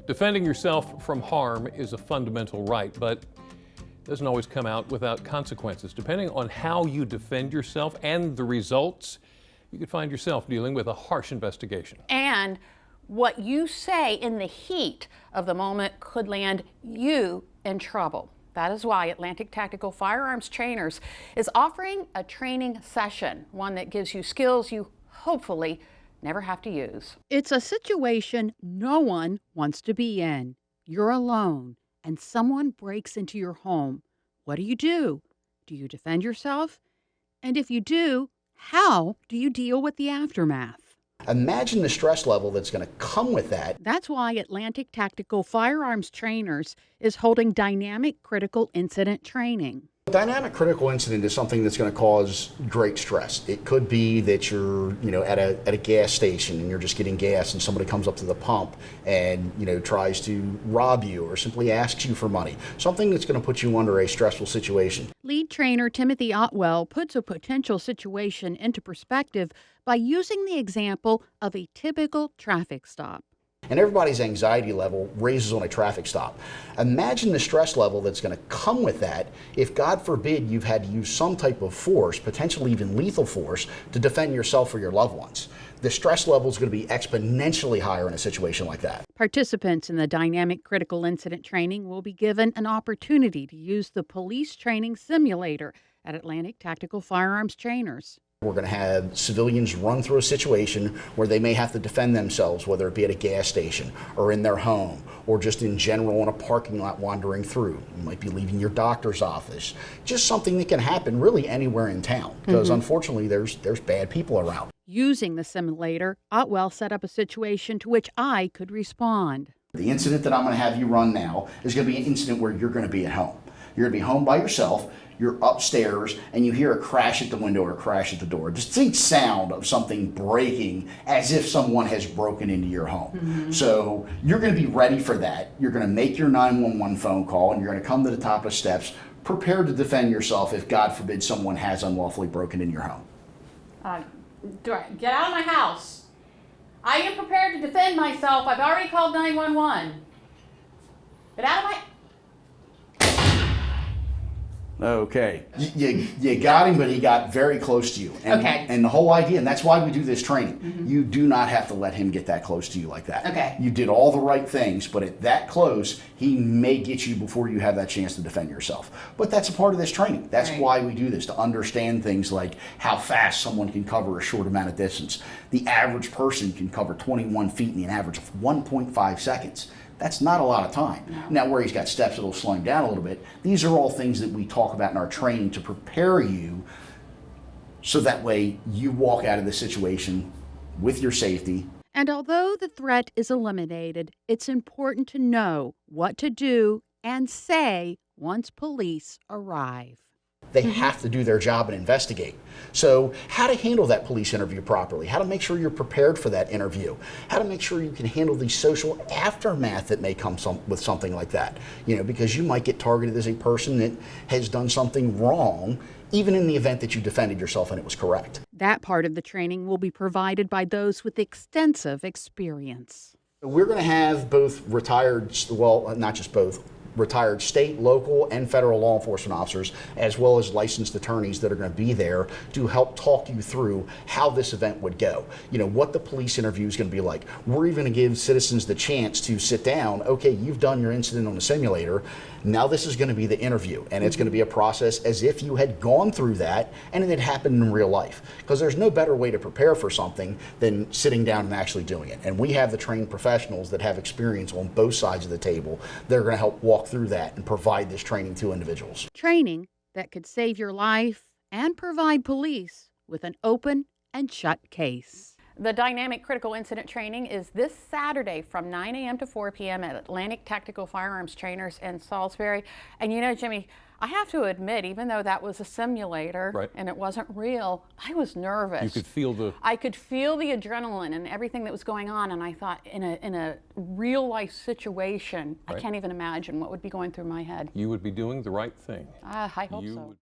Defending yourself from harm is a fundamental right, but it doesn't always come out without consequences. Depending on how you defend yourself and the results, you could find yourself dealing with a harsh investigation. And what you say in the heat of the moment could land you in trouble. That is why Atlantic Tactical Firearms Trainers is offering a training session, one that gives you skills you hopefully never have to use. It's a situation no one wants to be in. You're alone and someone breaks into your home. What do? Do you defend yourself? And if you do, how do you deal with the aftermath? Imagine the stress level that's going to come with that. That's why Atlantic Tactical Firearms Trainers is holding dynamic critical incident training. Dynamic critical incident is something that's going to cause great stress. It could be that you're, at a gas station and you're just getting gas and somebody comes up to the pump and, tries to rob you or simply asks you for money. Something that's going to put you under a stressful situation. Lead trainer Timothy Otwell puts a potential situation into perspective by using the example of a typical traffic stop. And everybody's anxiety level raises on a traffic stop. Imagine the stress level that's going to come with that if, God forbid, you've had to use some type of force, potentially even lethal force, to defend yourself or your loved ones. The stress level is going to be exponentially higher in a situation like that. Participants in the Dynamic Critical Incident Training will be given an opportunity to use the police training simulator at Atlantic Tactical Firearms Trainers. We're going to have civilians run through a situation where they may have to defend themselves, whether it be at a gas station or in their home or just in general in a parking lot wandering through. You might be leaving your doctor's office. Just something that can happen really anywhere in town because unfortunately there's bad people around. Using the simulator, Otwell set up a situation to which I could respond. The incident that I'm going to have you run now is going to be an incident where you're going to be at home. You're going to be home by yourself. You're upstairs and you hear a crash at the window or a crash at the door. Distinct sound of something breaking as if someone has broken into your home. So you're going to be ready for that. You're going to make your 911 phone call and you're going to come to the top of the steps, prepared to defend yourself if, God forbid, someone has unlawfully broken into your home. Get out of my house. I am prepared to defend myself. I've already called 911. Get out of my... Okay. You got him, but he got very close to you. And, Okay. And the whole idea, and that's why we do this training, you do not have to let him get that close to you like that. Okay. You did all the right things, but at that close, he may get you before you have that chance to defend yourself. But that's a part of this training. That's Right. why we do this, to understand things like how fast someone can cover a short amount of distance. The average person can cover 21 feet in an average of 1.5 seconds. That's not a lot of time. No. Now, where he's got steps, it'll slow him down a little bit. These are all things that we talk about in our training to prepare you so that way you walk out of the situation with your safety. And although the threat is eliminated, it's important to know what to do and say once police arrive. They have to do their job and investigate. So how to handle that police interview properly, how to make sure you're prepared for that interview, how to make sure you can handle the social aftermath that may come with something like that. Because you might get targeted as a person that has done something wrong, even in the event that you defended yourself and it was correct. That part of the training will be provided by those with extensive experience. We're going to have both retired, well, not just both, retired state, local, and federal law enforcement officers, as well as licensed attorneys that are going to be there to help talk you through how this event would go. What the police interview is going to be like. We're even going to give citizens the chance to sit down. Okay, you've done your incident on the simulator. Now this is going to be the interview, and it's going to be a process as if you had gone through that and it had happened in real life. Because there's no better way to prepare for something than sitting down and actually doing it. And we have the trained professionals that have experience on both sides of the table. They're going to help walk through that and provide this training to individuals. Training that could save your life and provide police with an open and shut case. The Dynamic Critical Incident Training is this Saturday from 9 a.m. to 4 p.m. at Atlantic Tactical Firearms Trainers in Salisbury. And Jimmy, I have to admit, even though that was a simulator and it wasn't real, I was nervous. You could feel I could feel the adrenaline and everything that was going on, and I thought, in a real life situation, I can't even imagine what would be going through my head. You would be doing the right thing. I hope so.